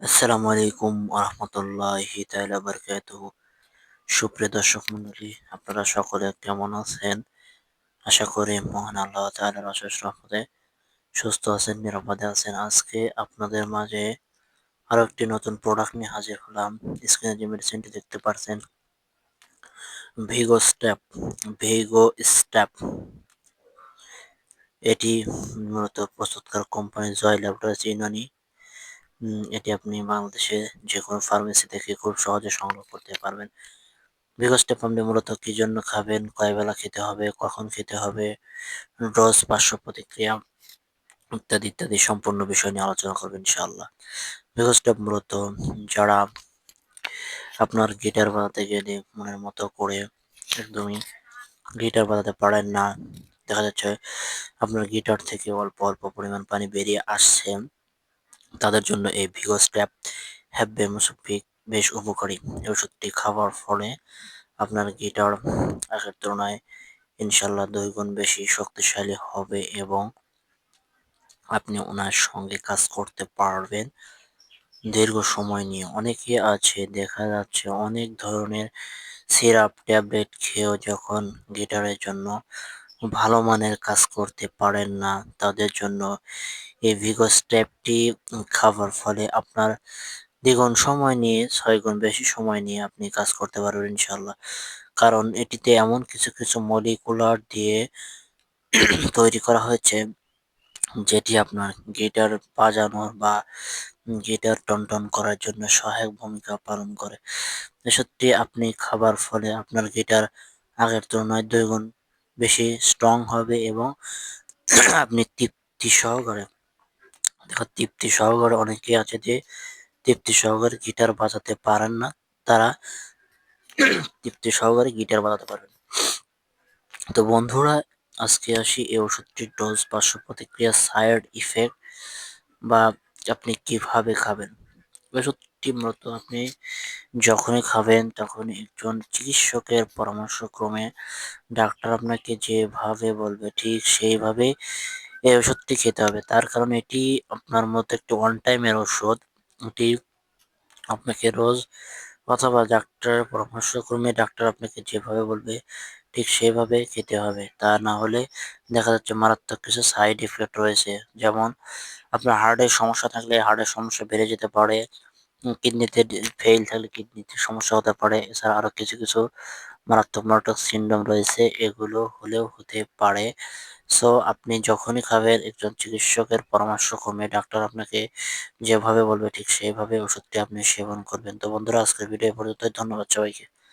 আসসালামু আলাইকুম আরহামতুল্লাহি তাআলা বারাকাতুহু। সুপ্রিয় দর্শক মণ্ডলী, আপনারা সকলে কেমন আছেন? আশা করি মহান আল্লাহ তাআলার অশেষ রহমতে সুস্থ আছেন, নিরাপদে আছেন। আজকে আপনাদের মাঝে আরো একটি নতুন প্রোডাক্ট নিয়ে হাজির হলাম। স্ক্রিনে যে মেডিসিনটি দেখতে পাচ্ছেন, ভিগো স্টেপ, ভিগো স্টেপ। এটি মূলত প্রস্তুতকারক কোম্পানি জয় ল্যাবরেটরিজ ইউনানি। এটি আপনি বাংলাদেশে যে কোনো ফার্মেসি থেকে খুব সহজে সংগ্রহ করতে পারবেন। ভিগো স্টেপ আপনি মূলত কি জন্য খাবেন, কয় বেলা খেতে হবে, কখন খেতে হবে, ডোজ, পার্শ্ব প্রতিক্রিয়া ইত্যাদি ইত্যাদি সম্পূর্ণ বিষয় নিয়ে আলোচনা করবেন ইনশাআল্লাহ। ভিগো স্টেপ মূলত যারা আপনার গিটার বাজাতে গেলে মনের মতো করে একদমই গিটার বাজাতে পারেন না, দেখা যাচ্ছে আপনার গিটার থেকে অল্প অল্প পরিমাণ পানি বেরিয়ে আসছে, তাদের জন্য এই ভিগো স্টেপ হ্যাব্বে মুসফিক বেশ উপকারী। এই ওষুধটি খাওয়ার ফলে আপনার গিটার আগের তুলনায় ইনশাল্লাহ ২ গুণ বেশি শক্তিশালী হবে এবং আপনি ওনার সঙ্গে কাজ করতে পারবেন দীর্ঘ সময় নিয়ে। অনেকে আছে দেখা যাচ্ছে অনেক ধরনের সিরাপ, ট্যাবলেট খেয়েও যখন গিটারের জন্য ভালো মানের কাজ করতে পারেন না, তাদের জন্য এই ভিগো স্টেপটি খাওয়ার ফলে আপনার দ্বিগুণ সময় নিয়ে ৬ গুণ বেশি সময় নিয়ে আপনি কাজ করতে পারবেন ইনশাল্লাহ। কারণ এটিতে এমন কিছু কিছু মলিকুলার দিয়ে তৈরি করা হয়েছে, যেটি আপনার গিটার বাজানোর বা গিটার টনটন করার জন্য সহায়ক ভূমিকা পালন করে। এসবটি আপনি খাবার ফলে আপনার গিটার আগের তুলনায় ২ গুণ বেশি স্ট্রং হবে এবং আপনি তৃপ্তি সহকারে অনেকেই আছে যে তৃপ্তি সহকারে গিটার বাজাতে পারেন না, তারা তৃপ্তি সহকারে গিটার বাজাতে পারবেন। তো বন্ধুরা, আজকে আসি এই ওষুধটির ডোজ, পার্শ্ব প্রতিক্রিয়া, সাইড ইফেক্ট বা আপনি কিভাবে খাবেন। ওষুধটি মূলত আপনি যখনই খাবেন তখনই একজন চিকিৎসকের পরামর্শক্রমে ডাক্তার আপনাকে যেভাবে বলবে ঠিক সেইভাবেই এই ওষুধটি খেতে হবে। তার কারণ এটি আপনার মতো একটি ওয়ান টাইমের ওষুধ। এটি আপনাকে রোজ অথবা ডাক্তারের পরামর্শক্রমে ডাক্তার আপনাকে যেভাবে বলবে ঠিক সেভাবে খেতে হবে। তা না হলে দেখা যাচ্ছে মারাত্মক কিছু সাইড ইফেক্ট রয়েছে। যেমন আপনার হার্টের সমস্যা থাকলে হার্টের সমস্যা বেড়ে যেতে পারে। কিডনিতে ফেইল থাকলে কিডনিতে সমস্যা হতে পারে। এছাড়া আরো কিছু কিছু মারাত্মক সিনড্রোম রয়েছে, এগুলো হলেও হতে পারে। সো আপনি যখনই খাবেন একজন চিকিৎসকের পরামর্শক্রমে ডাক্তার আপনাকে যেভাবে বলবে ঠিক সেইভাবে ওষুধটি আপনি সেবন করবেন। তো বন্ধুরা, আজকের ভিডিও এ পর্যন্তই। ধন্যবাদ সবাইকে।